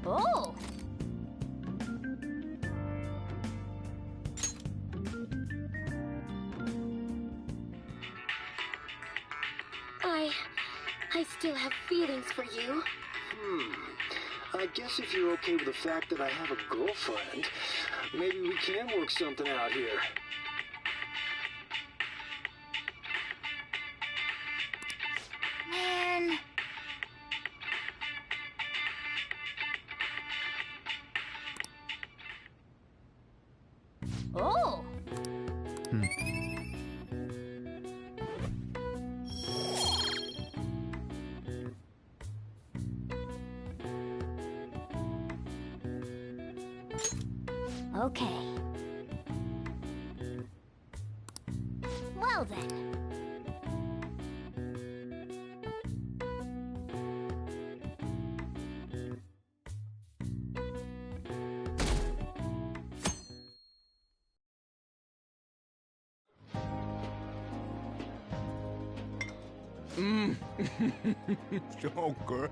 Oh! I still have feelings for you. I guess if you're okay with the fact that I have a girlfriend, maybe we can work something out here. Man. Oh! Okay. Well then. So good.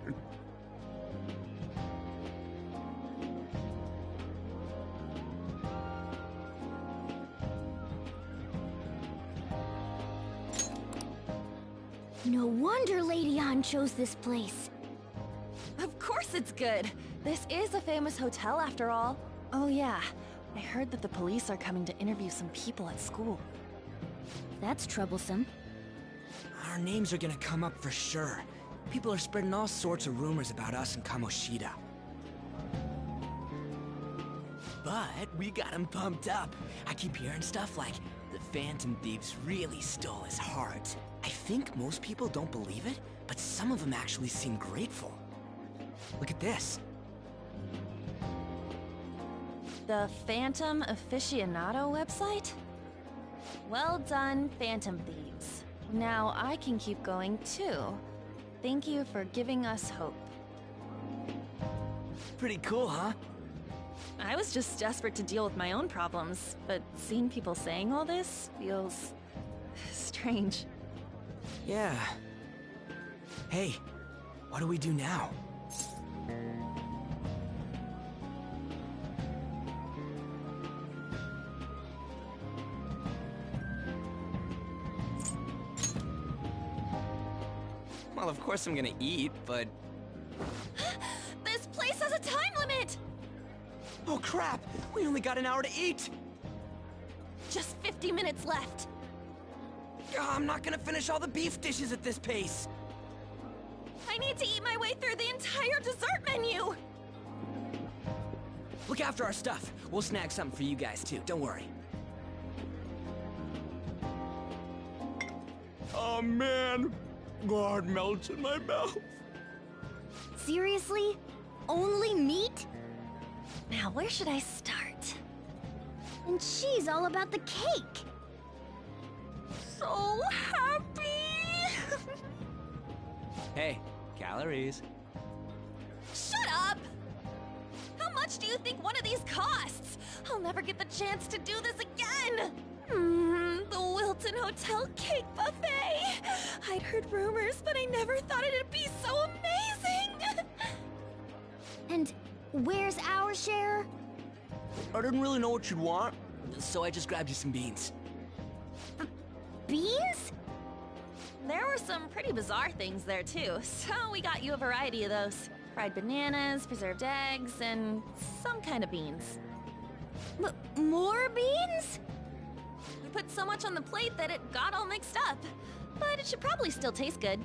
No wonder Lady Ann chose this place. Of course it's good. This is a famous hotel after all. Oh yeah, I heard that the police are coming to interview some people at school. That's troublesome. Our names are gonna come up for sure. People are spreading all sorts of rumors about us and Kamoshida. But we got him pumped up. I keep hearing stuff like the Phantom Thieves really stole his heart. I think most people don't believe it, but some of them actually seem grateful. Look at this. The Phantom Aficionado website? Well done, Phantom Thieves. Now I can keep going too. Thank you for giving us hope. Pretty cool, huh? I was just desperate to deal with my own problems, but seeing people saying all this feels strange. Yeah. Hey, what do we do now? Well, of course I'm gonna eat, but... This place has a time limit! Oh crap! We only got an hour to eat! Just 50 minutes left. I'm not gonna finish all the beef dishes at this pace! I need to eat my way through the entire dessert menu! Look after our stuff. We'll snag something for you guys too, don't worry. Oh man, God melts in my mouth. Seriously? Only meat? Now, where should I start? And she's all about the cake. So happy! Hey, calories. Shut up! How much do you think one of these costs? I'll never get the chance to do this again! The Wilton Hotel Cake Buffet! I'd heard rumors, but I never thought it'd be so amazing! And where's our share? I didn't really know what you'd want. so I just grabbed you some beans. Beans? There were some pretty bizarre things there too, so we got you a variety of those. Fried bananas, preserved eggs, and some kind of beans. More beans? We put so much on the plate that it got all mixed up. But it should probably still taste good.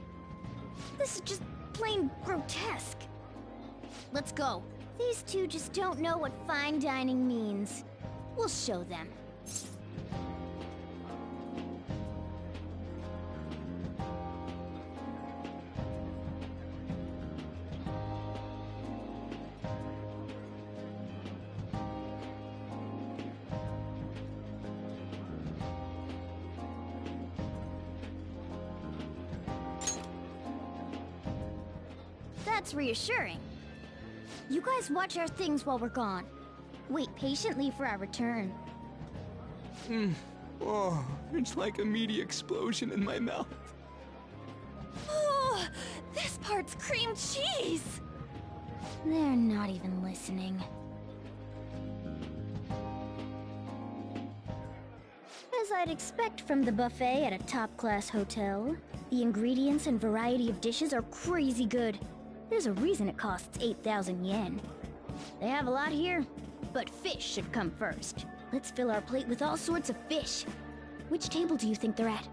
This is just plain grotesque. Let's go. These two just don't know what fine dining means. We'll show them. That's reassuring. You guys watch our things while we're gone. Wait patiently for our return. Oh, it's like a meaty explosion in my mouth. Oh, this part's cream cheese! They're not even listening. As I'd expect from the buffet at a top-class hotel, the ingredients and variety of dishes are crazy good. There's a reason it costs 8,000 yen. They have a lot here, but fish should come first. Let's fill our plate with all sorts of fish. Which table do you think they're at?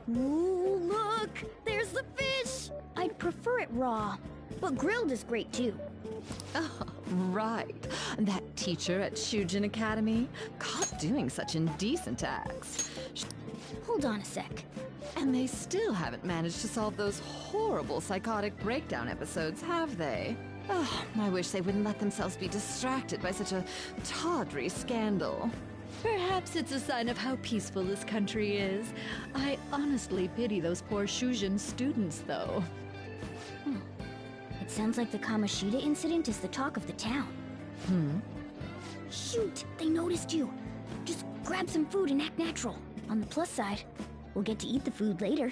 Ooh, look! There's the fish! I'd prefer it raw, but grilled is great too. Oh, right. That teacher at Shujin Academy, caught doing such indecent acts. Hold on a sec. And they still haven't managed to solve those horrible psychotic breakdown episodes, have they? Oh, I wish they wouldn't let themselves be distracted by such a tawdry scandal. Perhaps it's a sign of how peaceful this country is. I honestly pity those poor Shujin students, though. It sounds like the Kamoshida incident is the talk of the town. Shoot! They noticed you! Just grab some food and act natural. On the plus side, we'll get to eat the food later.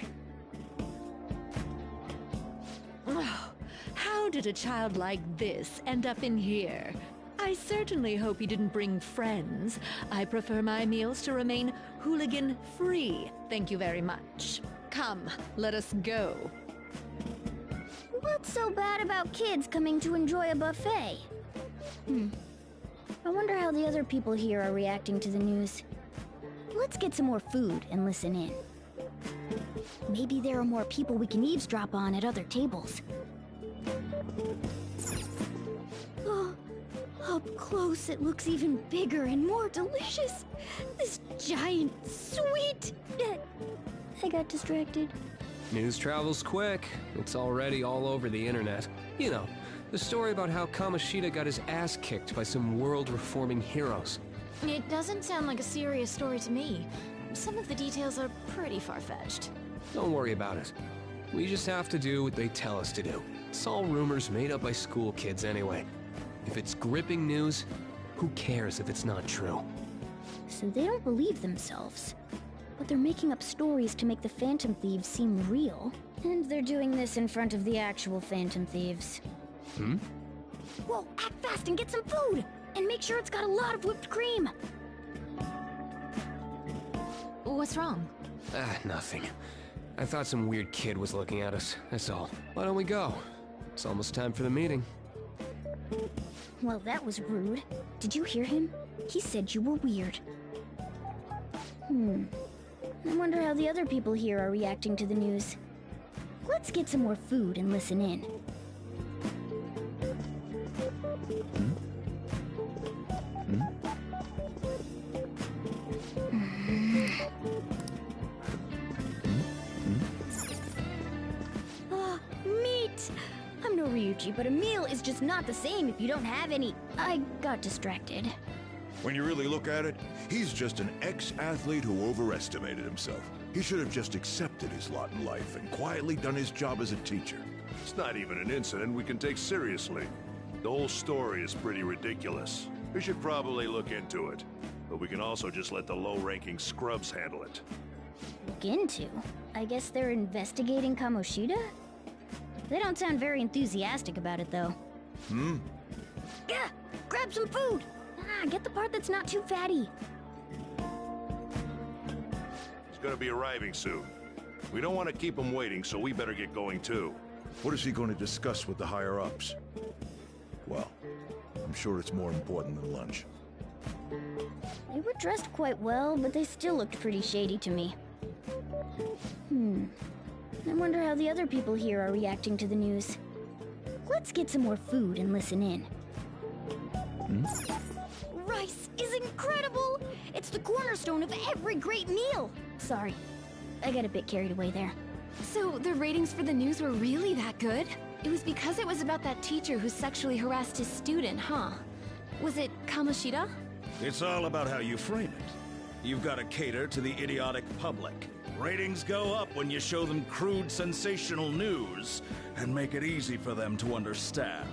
Oh, how did a child like this end up in here? I certainly hope he didn't bring friends. I prefer my meals to remain hooligan-free. Thank you very much. Come, let us go. What's so bad about kids coming to enjoy a buffet? I wonder how the other people here are reacting to the news. Let's get some more food and listen in. Maybe there are more people we can eavesdrop on at other tables. Oh, up close it looks even bigger and more delicious. This giant sweet... I got distracted. News travels quick. It's already all over the internet. You know, the story about how Kamoshida got his ass kicked by some world-reforming heroes. It doesn't sound like a serious story to me. Some of the details are pretty far-fetched. Don't worry about it. We just have to do what they tell us to do. It's all rumors made up by school kids anyway. If it's gripping news, who cares if it's not true? So they don't believe themselves. But they're making up stories to make the Phantom Thieves seem real. And they're doing this in front of the actual Phantom Thieves. Whoa, act fast and get some food! And make sure it's got a lot of whipped cream! What's wrong? Nothing. I thought some weird kid was looking at us, that's all. Why don't we go? It's almost time for the meeting. Well, that was rude. Did you hear him? He said you were weird. I wonder how the other people here are reacting to the news. Let's get some more food and listen in. Ah, meat! I'm no Ryuji, but a meal is just not the same if you don't have any. I got distracted. When you really look at it, he's just an ex-athlete who overestimated himself. He should have just accepted his lot in life and quietly done his job as a teacher. It's not even an incident we can take seriously. The whole story is pretty ridiculous. We should probably look into it. But we can also just let the low-ranking scrubs handle it. Look into? I guess they're investigating Kamoshida? They don't sound very enthusiastic about it, though. Yeah! Grab some food! Get the part that's not too fatty. He's gonna be arriving soon. We don't want to keep him waiting, so we better get going too. What is he going to discuss with the higher-ups? Well, I'm sure it's more important than lunch. They were dressed quite well, but they still looked pretty shady to me. I wonder how the other people here are reacting to the news. Let's get some more food and listen in. Rice is incredible! It's the cornerstone of every great meal! Sorry, I got a bit carried away there. So, the ratings for the news were really that good? It was because it was about that teacher who sexually harassed his student, huh? Was it Kamoshida? It's all about how you frame it. You've got to cater to the idiotic public. Ratings go up when you show them crude, sensational news and make it easy for them to understand.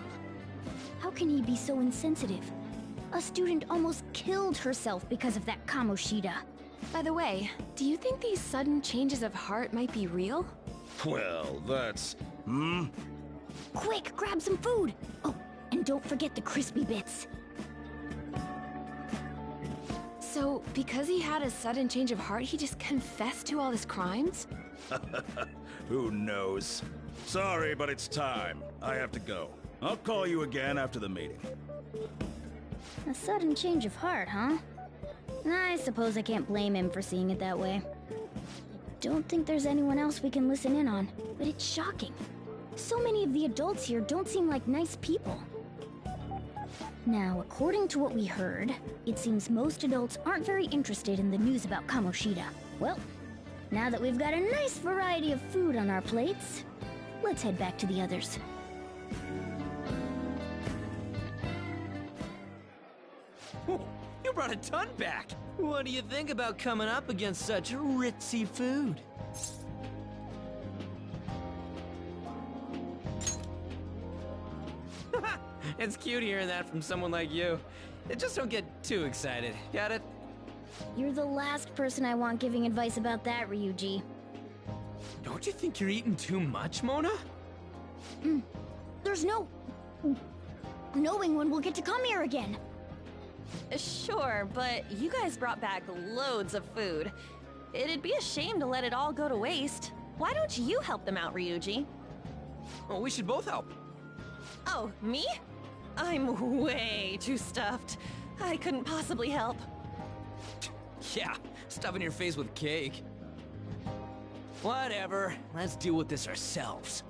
How can he be so insensitive? A student almost killed herself because of that Kamoshida. By the way, do you think these sudden changes of heart might be real? Well, that's... Quick, grab some food! Oh, and don't forget the crispy bits. So, because he had a sudden change of heart, he just confessed to all his crimes? Who knows? Sorry, but it's time. I have to go. I'll call you again after the meeting. A sudden change of heart, huh? I suppose I can't blame him for seeing it that way. Don't think there's anyone else we can listen in on, but it's shocking. So many of the adults here don't seem like nice people. Now, according to what we heard, it seems most adults aren't very interested in the news about Kamoshida. Well, now that we've got a nice variety of food on our plates, let's head back to the others. You brought a ton back! What do you think about coming up against such ritzy food? It's cute hearing that from someone like you. Just don't get too excited, got it? You're the last person I want giving advice about that, Ryuji. Don't you think you're eating too much, Mona? There's no... knowing when we'll get to come here again. Sure, but you guys brought back loads of food. It'd be a shame to let it all go to waste. Why don't you help them out, Ryuji? Well, we should both help. Oh, me? I'm way too stuffed. I couldn't possibly help. Yeah, stuffing your face with cake. Whatever, let's deal with this ourselves.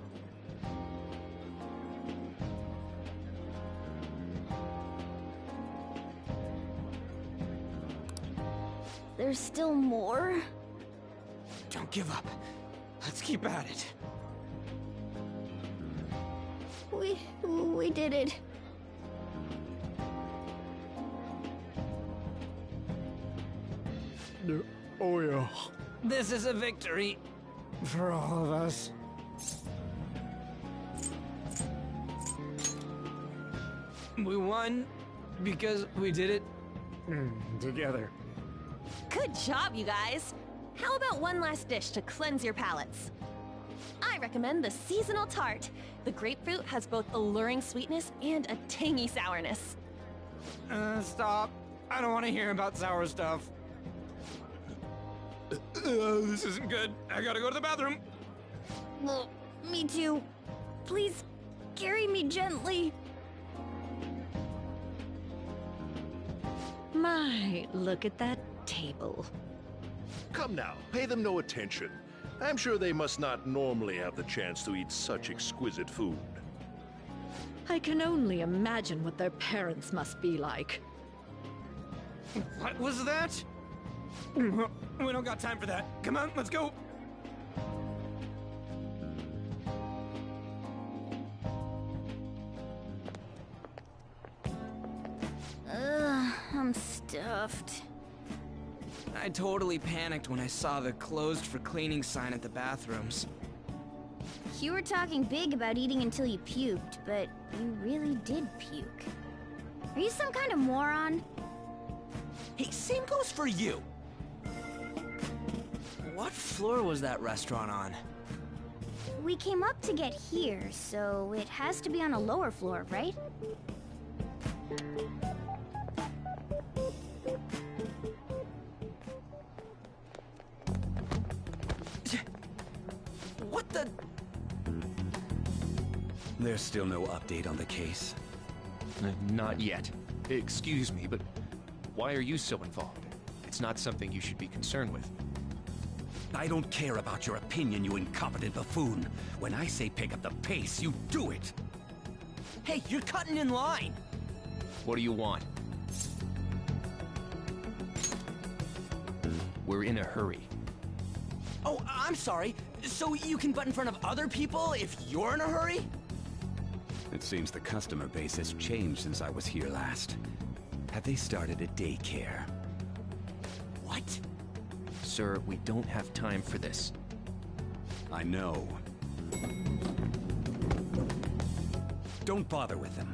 There's still more? Don't give up. Let's keep at it. We did it. Oh yeah. This is a victory. For all of us. We won because we did it Together. Good job, you guys. How about one last dish to cleanse your palates? I recommend the seasonal tart. The grapefruit has both alluring sweetness and a tangy sourness. Stop. I don't want to hear about sour stuff. This isn't good. I gotta go to the bathroom. Well, me too. Please, carry me gently. My, look at that table. Come now, pay them no attention. I'm sure they must not normally have the chance to eat such exquisite food. I can only imagine what their parents must be like. What was that? We don't got time for that. Come on, let's go. I'm stuffed. I totally panicked when I saw the closed for cleaning sign at the bathrooms. You were talking big about eating until you puked, but you really did puke. Are you some kind of moron? Hey, same goes for you. What floor was that restaurant on? We came up to get here, so it has to be on a lower floor, right? What the... There's still no update on the case. Not yet. Excuse me, but why are you so involved? It's not something you should be concerned with. I don't care about your opinion, you incompetent buffoon. When I say pick up the pace, you do it. Hey, you're cutting in line. What do you want? We're in a hurry. Oh, I'm sorry. So you can butt in front of other people if you're in a hurry? It seems the customer base has changed since I was here last. Have they started a daycare? What? Sir, we don't have time for this. I know. Don't bother with them.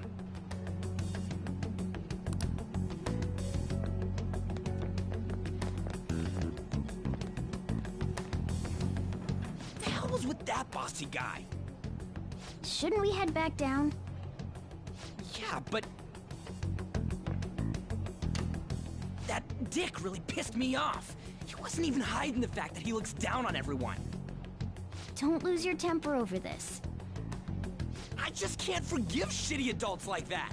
What the hell was with that bossy guy? Shouldn't we head back down? Yeah, but... that dick really pissed me off. He wasn't even hiding the fact that he looks down on everyone. Don't lose your temper over this. I just can't forgive shitty adults like that.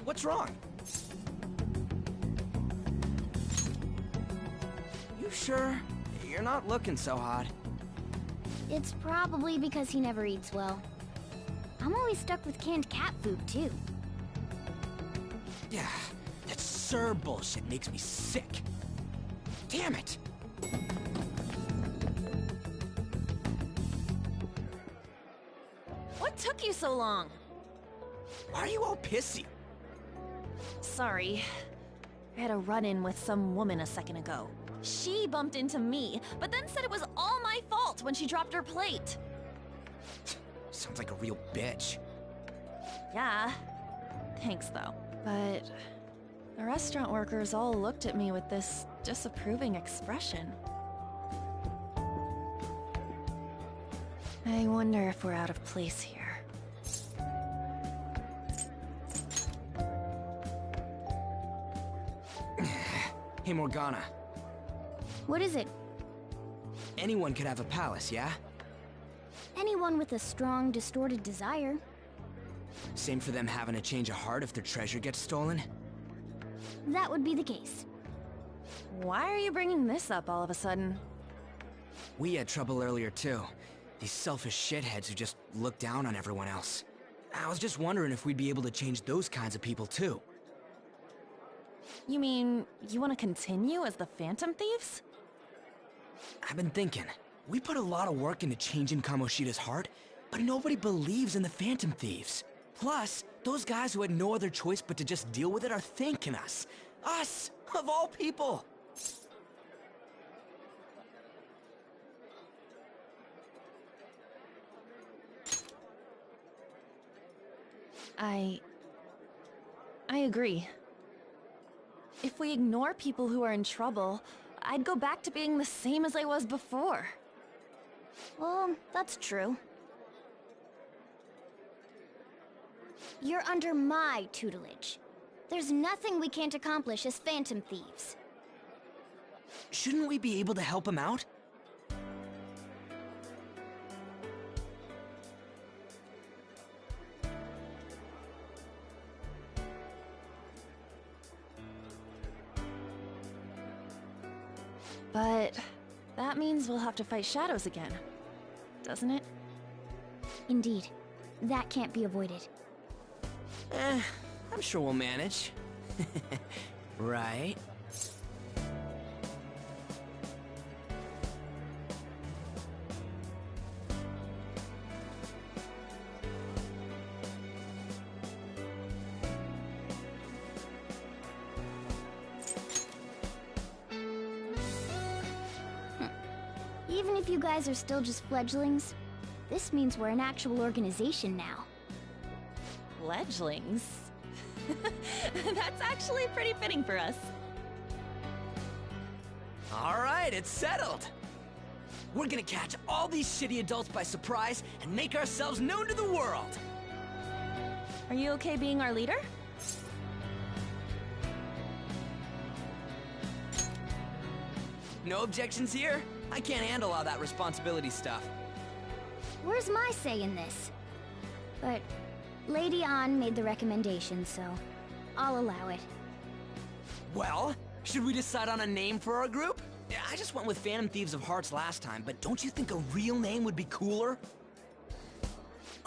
What's wrong? You sure? You're not looking so hot. It's probably because he never eats well. I'm always stuck with canned cat food, too. Yeah, that Sir bullshit makes me sick. Damn it! What took you so long? Why are you all pissy? Sorry. I had a run-in with some woman a second ago. She bumped into me, but then said it was all my fault when she dropped her plate. Sounds like a real bitch. Yeah. Thanks, though. But the restaurant workers all looked at me with this disapproving expression. I wonder if we're out of place here. Hey, Morgana. What is it? Anyone could have a palace, yeah? Anyone with a strong, distorted desire. Same for them having a change of heart if their treasure gets stolen? That would be the case. Why are you bringing this up all of a sudden? We had trouble earlier, too. These selfish shitheads who just look down on everyone else. I was just wondering if we'd be able to change those kinds of people, too. You mean, you want to continue as the Phantom Thieves? I've been thinking. We put a lot of work into changing Kamoshida's heart, but nobody believes in the Phantom Thieves. Plus, those guys who had no other choice but to just deal with it are thanking us. Us, of all people! I agree. If we ignore people who are in trouble, I'd go back to being the same as I was before. Well, that's true. You're under my tutelage. There's nothing we can't accomplish as Phantom Thieves. Shouldn't we be able to help him out? But that means we'll have to fight shadows again, doesn't it? Indeed. That can't be avoided. I'm sure we'll manage. Right? Even if you guys are still just fledglings, this means we're an actual organization now. Fledglings? That's actually pretty fitting for us. All right, it's settled. We're gonna catch all these shitty adults by surprise and make ourselves known to the world. Are you okay being our leader? No objections here? I can't handle all that responsibility stuff. Where's my say in this? But Lady An made the recommendation, so I'll allow it. Well, should we decide on a name for our group? Yeah, I just went with Phantom Thieves of Hearts last time, but don't you think a real name would be cooler?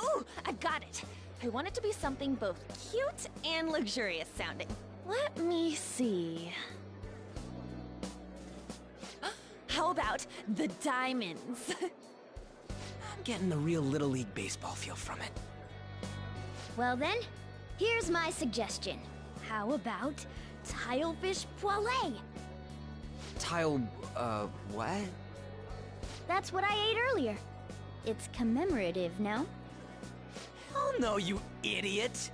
Ooh, I've got it. I want it to be something both cute and luxurious sounding. Let me see. How about the Diamonds? I'm getting the real Little League Baseball feel from it. Well then, here's my suggestion. How about Tilefish Poêlée? What? That's what I ate earlier. It's commemorative, no? Oh no, you idiot!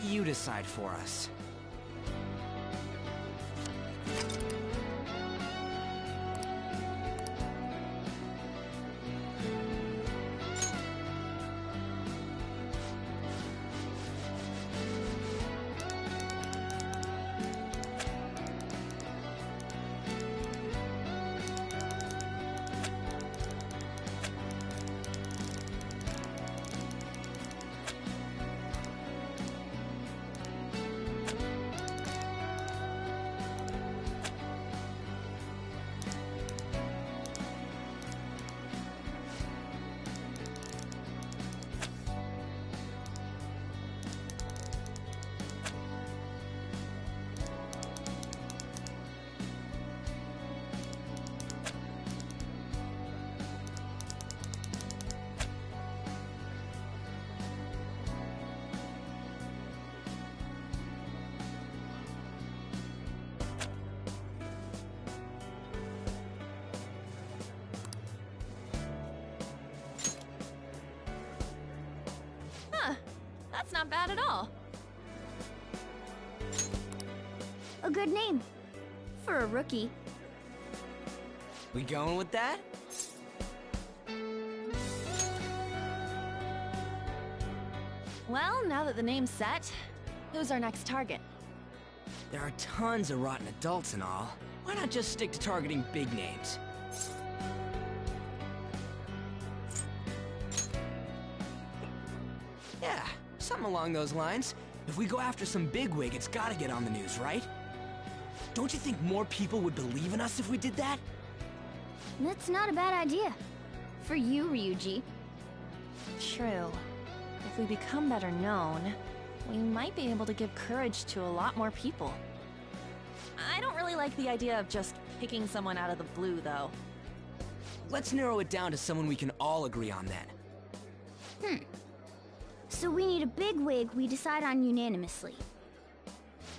You decide for us. That's not bad at all. A good name. For a rookie. We going with that? Well, now that the name's set, who's our next target? There are tons of rotten adults and all. Why not just stick to targeting big names? Yeah, something along those lines. If we go after some bigwig, it's gotta get on the news, right? Don't you think more people would believe in us if we did that? That's not a bad idea. For you, Ryuji. True. If we become better known, we might be able to give courage to a lot more people. I don't really like the idea of just picking someone out of the blue, though. Let's narrow it down to someone we can all agree on then. So we need a bigwig we decide on unanimously.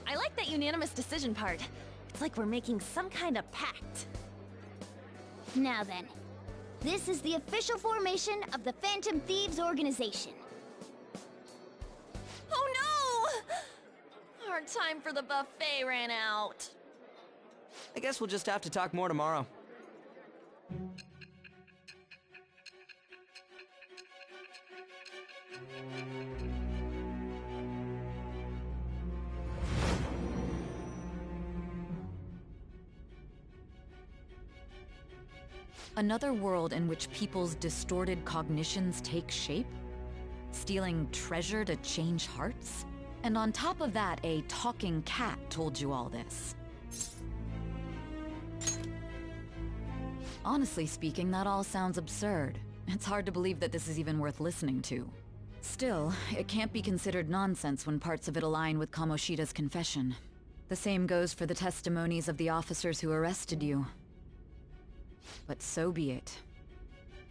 I like that unanimous decision part. It's like we're making some kind of pact. Now then, this is the official formation of the Phantom Thieves organization. Oh no! Our time for the buffet ran out. I guess we'll just have to talk more tomorrow. Another world in which people's distorted cognitions take shape? Stealing treasure to change hearts? And on top of that, a talking cat told you all this. Honestly speaking, that all sounds absurd. It's hard to believe that this is even worth listening to. Still, it can't be considered nonsense when parts of it align with Kamoshida's confession. The same goes for the testimonies of the officers who arrested you. But so be it.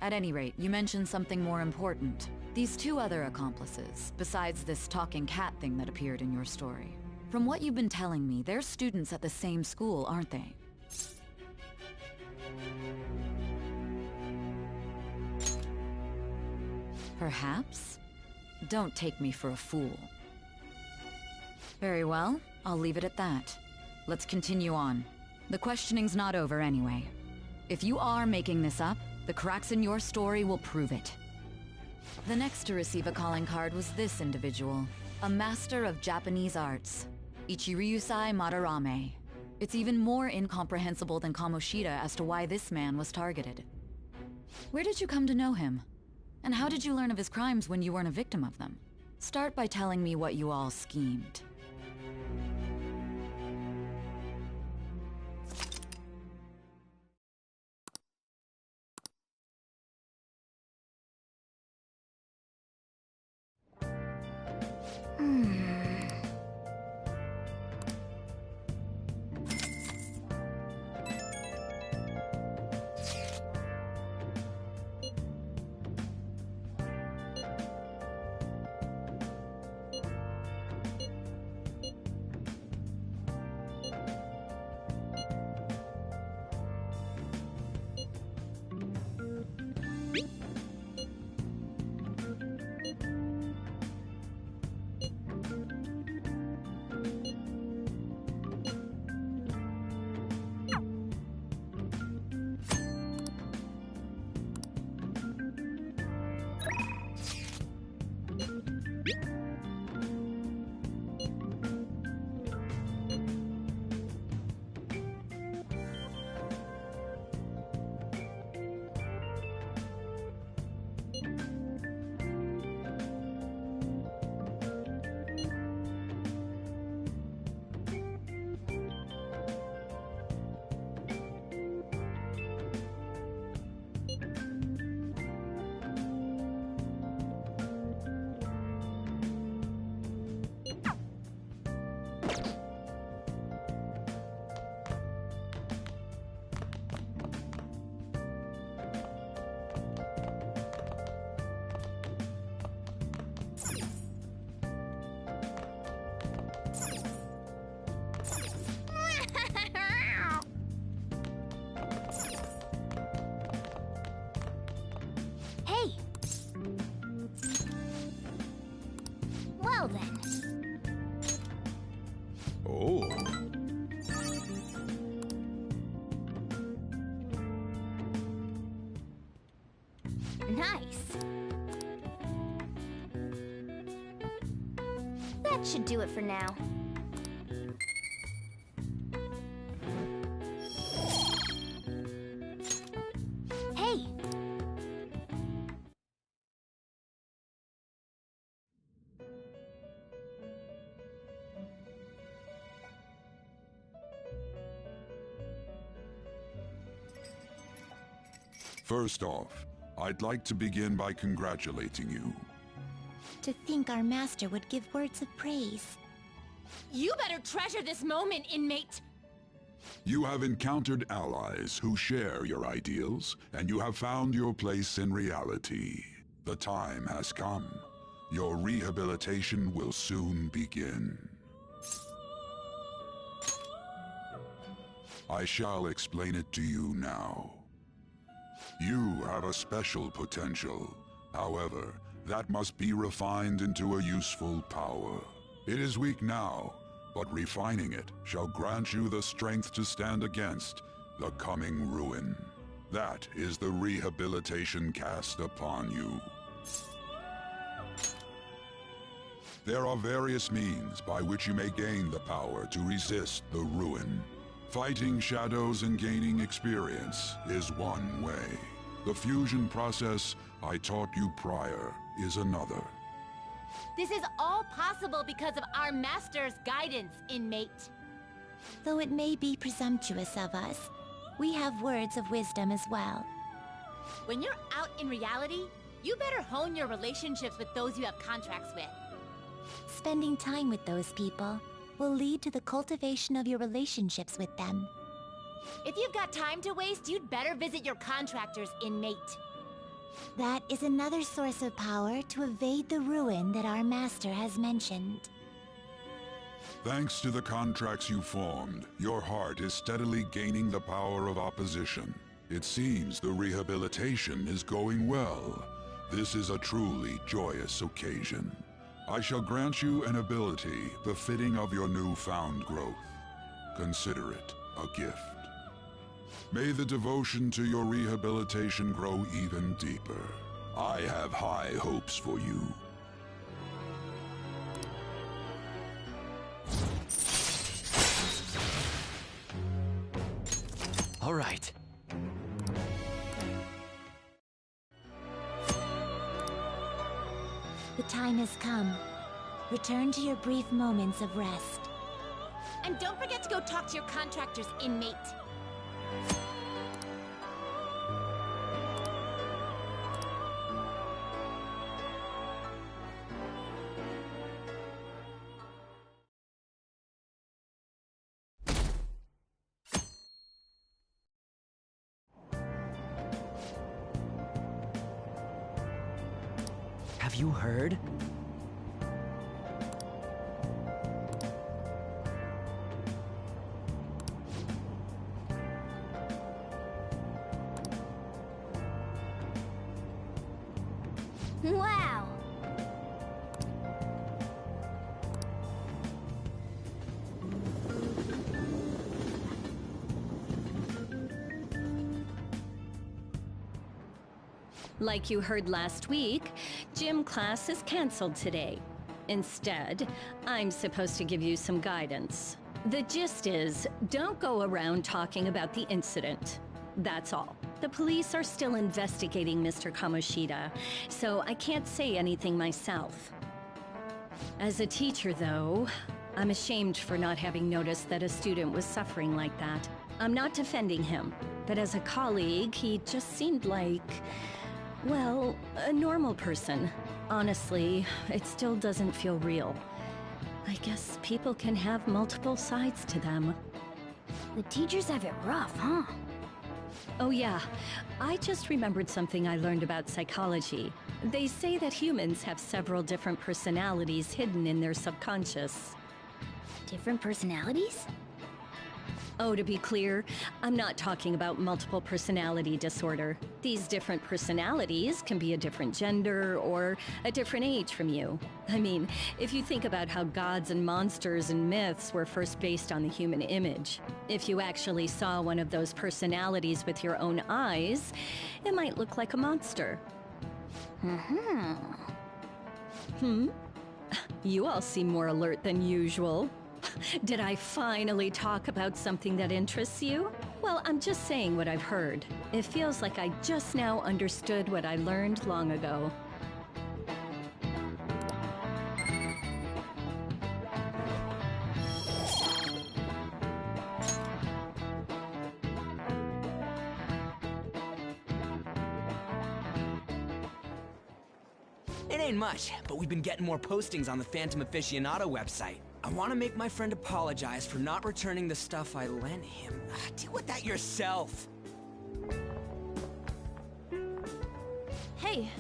At any rate, you mentioned something more important. These two other accomplices, besides this talking cat thing that appeared in your story. From what you've been telling me, they're students at the same school, aren't they? Perhaps? Don't take me for a fool. Very well, I'll leave it at that. Let's continue on. The questioning's not over anyway. If you are making this up, the cracks in your story will prove it. The next to receive a calling card was this individual, a master of Japanese arts, Ichiryusai Madarame. It's even more incomprehensible than Kamoshida as to why this man was targeted. Where did you come to know him? And how did you learn of his crimes when you weren't a victim of them? Start by telling me what you all schemed. Hey! Well then. Oh. Nice. That should do it for now. Hey! First off, I'd like to begin by congratulating you. To think our master would give words of praise. You better treasure this moment, inmate! You have encountered allies who share your ideals, and you have found your place in reality. The time has come. Your rehabilitation will soon begin. I shall explain it to you now. You have a special potential. However, that must be refined into a useful power. It is weak now, but refining it shall grant you the strength to stand against the coming ruin. That is the rehabilitation cast upon you. There are various means by which you may gain the power to resist the ruin. Fighting shadows and gaining experience is one way. The fusion process I taught you prior is another. This is all possible because of our master's guidance, inmate. Though it may be presumptuous of us, we have words of wisdom as well. When you're out in reality, you better hone your relationships with those you have contracts with. Spending time with those people will lead to the cultivation of your relationships with them. If you've got time to waste, you'd better visit your contractors, inmate. That is another source of power to evade the ruin that our master has mentioned. Thanks to the contracts you formed, your heart is steadily gaining the power of opposition. It seems the rehabilitation is going well. This is a truly joyous occasion. I shall grant you an ability befitting of your newfound growth. Consider it a gift. May the devotion to your rehabilitation grow even deeper. I have high hopes for you. All right. The time has come. Return to your brief moments of rest. And don't forget to go talk to your contractor's inmate. Have you heard? Wow! Like you heard last week, gym class is canceled today. Instead, I'm supposed to give you some guidance. The gist is, don't go around talking about the incident. That's all. The police are still investigating Mr. Kamoshida, so I can't say anything myself. As a teacher, though, I'm ashamed for not having noticed that a student was suffering like that. I'm not defending him, but as a colleague, he just seemed like, well, a normal person. Honestly, it still doesn't feel real. I guess people can have multiple sides to them. The teachers have it rough, huh? Oh yeah, I just remembered something I learned about psychology. They say that humans have several different personalities hidden in their subconscious. Different personalities? Oh, to be clear, I'm not talking about multiple personality disorder. These different personalities can be a different gender or a different age from you. I mean, if you think about how gods and monsters and myths were first based on the human image, if you actually saw one of those personalities with your own eyes, it might look like a monster. You all seem more alert than usual. Did I finally talk about something that interests you? Well, I'm just saying what I've heard. It feels like I just now understood what I learned long ago. It ain't much, but we've been getting more postings on the Phantom Aficionado website. I want to make my friend apologize for not returning the stuff I lent him. Deal with that yourself. Hey,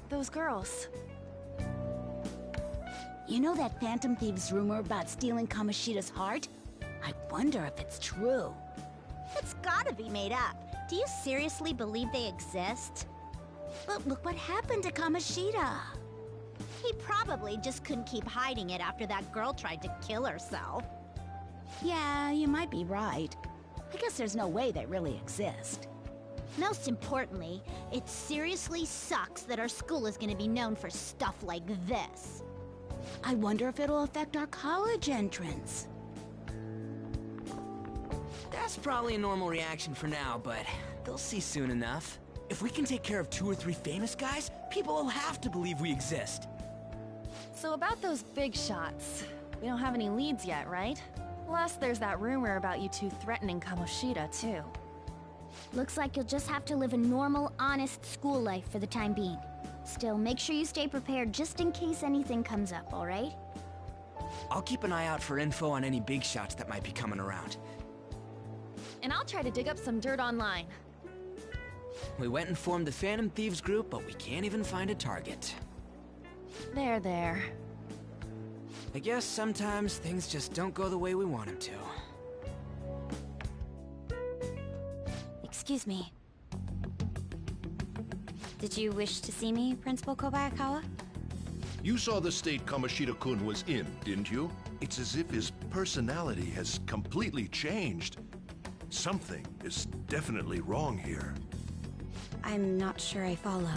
those girls. You know that Phantom Thieves rumor about stealing Kamoshida's heart? I wonder if it's true. It's gotta be made up. Do you seriously believe they exist? But look what happened to Kamoshida. He probably just couldn't keep hiding it after that girl tried to kill herself. Yeah, you might be right. I guess there's no way they really exist. Most importantly, it seriously sucks that our school is gonna be known for stuff like this. I wonder if it'll affect our college entrance. That's probably a normal reaction for now, but they'll see soon enough. If we can take care of 2 or 3 famous guys, people will have to believe we exist. So about those big shots, we don't have any leads yet, right? Plus, there's that rumor about you two threatening Kamoshida, too. Looks like you'll just have to live a normal, honest school life for the time being. Still, make sure you stay prepared just in case anything comes up, alright? I'll keep an eye out for info on any big shots that might be coming around. And I'll try to dig up some dirt online. We went and formed the Phantom Thieves group, but we can't even find a target. There. I guess sometimes things just don't go the way we want them to. Excuse me. Did you wish to see me, Principal Kobayakawa? You saw the state Kamoshida-kun was in, didn't you? It's as if his personality has completely changed. Something is definitely wrong here. I'm not sure I follow.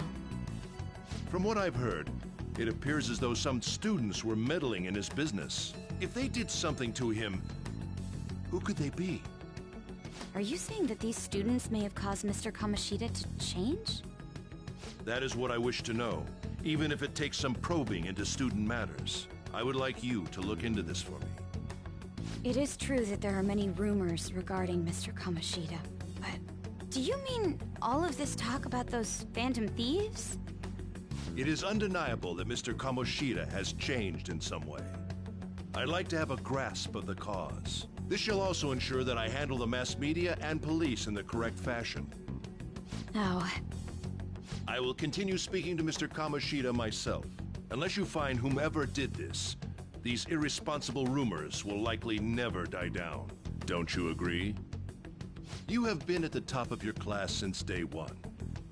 From what I've heard, it appears as though some students were meddling in his business. If they did something to him, who could they be? Are you saying that these students may have caused Mr. Kamoshida to change? That is what I wish to know, even if it takes some probing into student matters. I would like you to look into this for me. It is true that there are many rumors regarding Mr. Kamoshida, but do you mean all of this talk about those phantom thieves? It is undeniable that Mr. Kamoshida has changed in some way. I'd like to have a grasp of the cause. This shall also ensure that I handle the mass media and police in the correct fashion. No. I will continue speaking to Mr. Kamoshida myself. Unless you find whomever did this, these irresponsible rumors will likely never die down. Don't you agree? You have been at the top of your class since day one.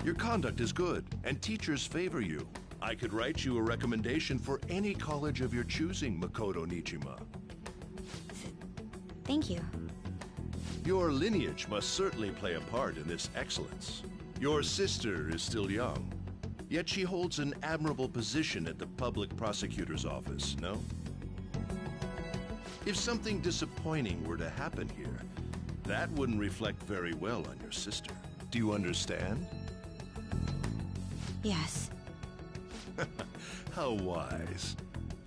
Your conduct is good, and teachers favor you. I could write you a recommendation for any college of your choosing, Makoto Nijima. Thank you. Your lineage must certainly play a part in this excellence. Your sister is still young, yet she holds an admirable position at the public prosecutor's office, no? If something disappointing were to happen here, that wouldn't reflect very well on your sister. Do you understand? Yes. How wise.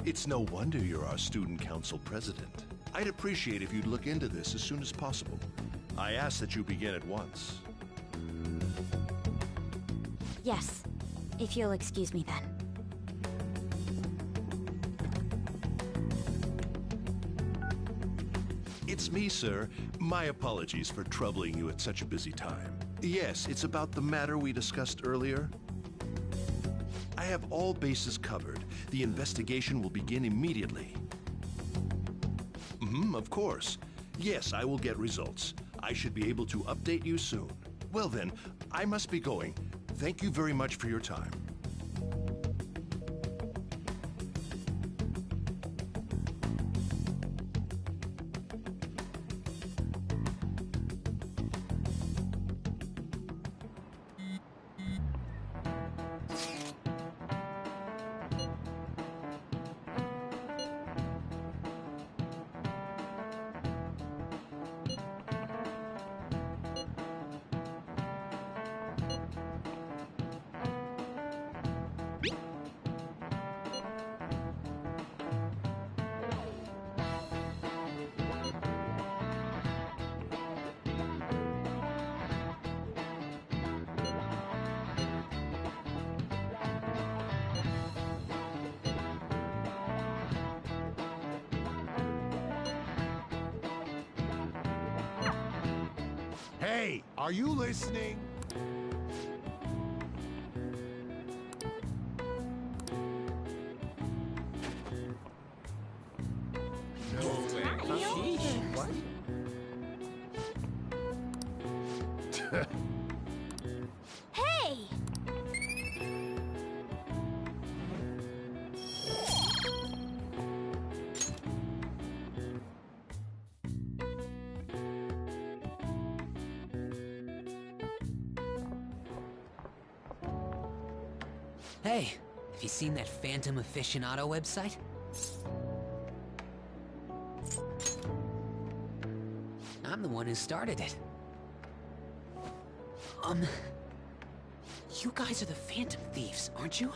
It's no wonder you're our student council president. I'd appreciate if you'd look into this as soon as possible. I ask that you begin at once. Yes, if you'll excuse me then. It's me, sir. My apologies for troubling you at such a busy time. Yes, it's about the matter we discussed earlier. I have all bases covered. The investigation will begin immediately. Of course. Yes, I will get results. I should be able to update you soon. Well then, I must be going. Thank you very much for your time. Hey, are you listening? No way. What? Hey! Hey, have you seen that Phantom Aficionado website? I'm the one who started it. You guys are the Phantom Thieves, aren't you?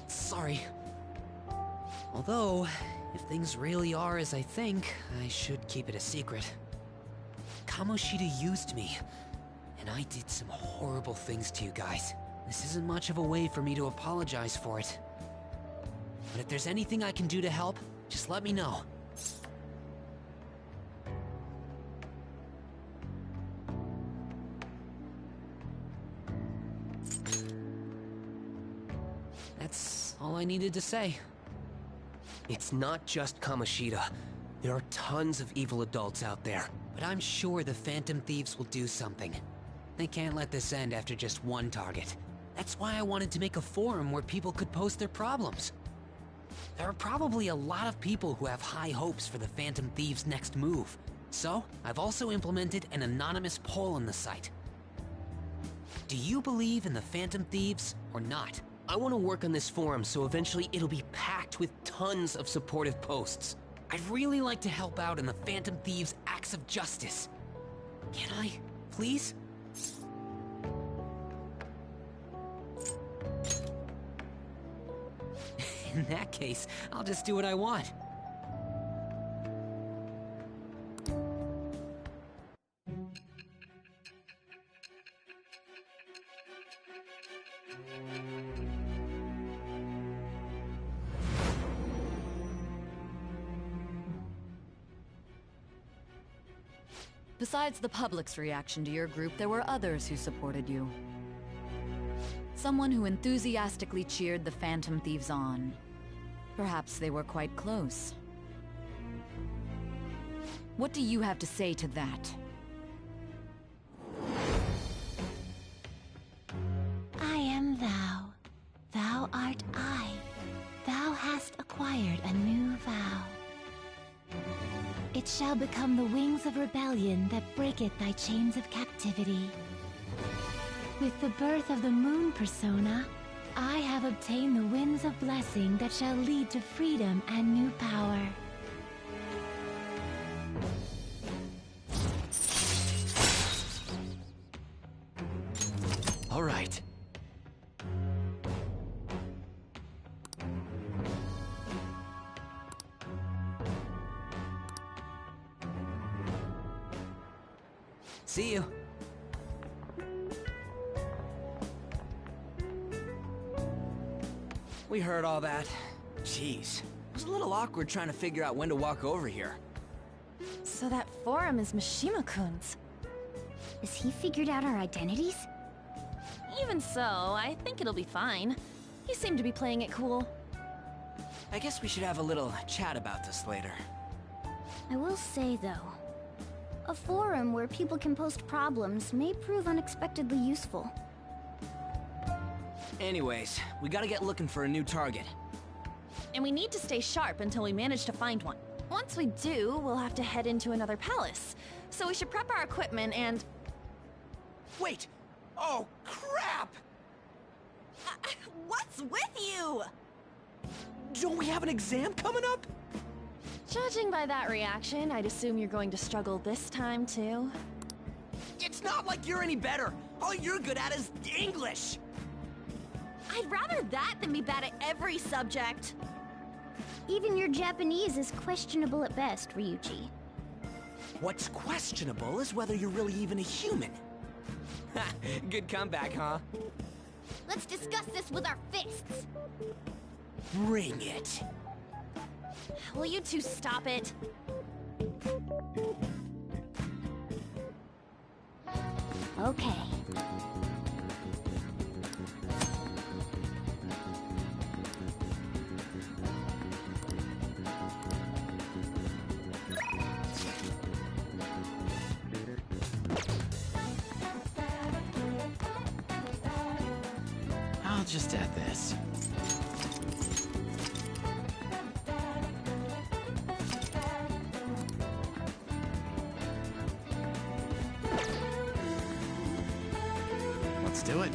Sorry. Although, if things really are as I think, I should keep it a secret. Kamoshida used me, and I did some horrible things to you guys. This isn't much of a way for me to apologize for it. But if there's anything I can do to help, just let me know. That's all I needed to say. It's not just Kamoshida. There are tons of evil adults out there. but I'm sure the Phantom Thieves will do something. They can't let this end after just one target. That's why I wanted to make a forum where people could post their problems. There are probably a lot of people who have high hopes for the Phantom Thieves' next move. So, I've also implemented an anonymous poll on the site. Do you believe in the Phantom Thieves or not? I want to work on this forum so eventually it'll be packed with tons of supportive posts. I'd really like to help out in the Phantom Thieves' acts of justice. Can I, please? In that case, I'll just do what I want. Besides the public's reaction to your group, there were others who supported you. Someone who enthusiastically cheered the Phantom Thieves on. Perhaps they were quite close. What do you have to say to that? I am thou. Thou art I. Thou hast acquired a new vow. It shall become the wings of rebellion that breaketh thy chains of captivity. With the birth of the moon persona, I have obtained the winds of blessing that shall lead to freedom and new power. All right. See you. We heard all that. Jeez. It was a little awkward trying to figure out when to walk over here. So that forum is Mishima-kun's. Has he figured out our identities? Even so, I think it'll be fine. He seemed to be playing it cool. I guess we should have a little chat about this later. I will say, though, a forum where people can post problems may prove unexpectedly useful. Anyways, we gotta get looking for a new target. And we need to stay sharp until we manage to find one. Once we do, we'll have to head into another palace. So we should prep our equipment and... Wait! Oh, crap! What's with you? Don't we have an exam coming up? Judging by that reaction, I'd assume you're going to struggle this time, too. It's not like you're any better! All you're good at is English! I'd rather that than be bad at every subject. Even your Japanese is questionable at best, Ryuji. What's questionable is whether you're really even a human. Ha! Good comeback, huh? Let's discuss this with our fists! Bring it! Will you two stop it? Okay. I'll just add this. Let's do it.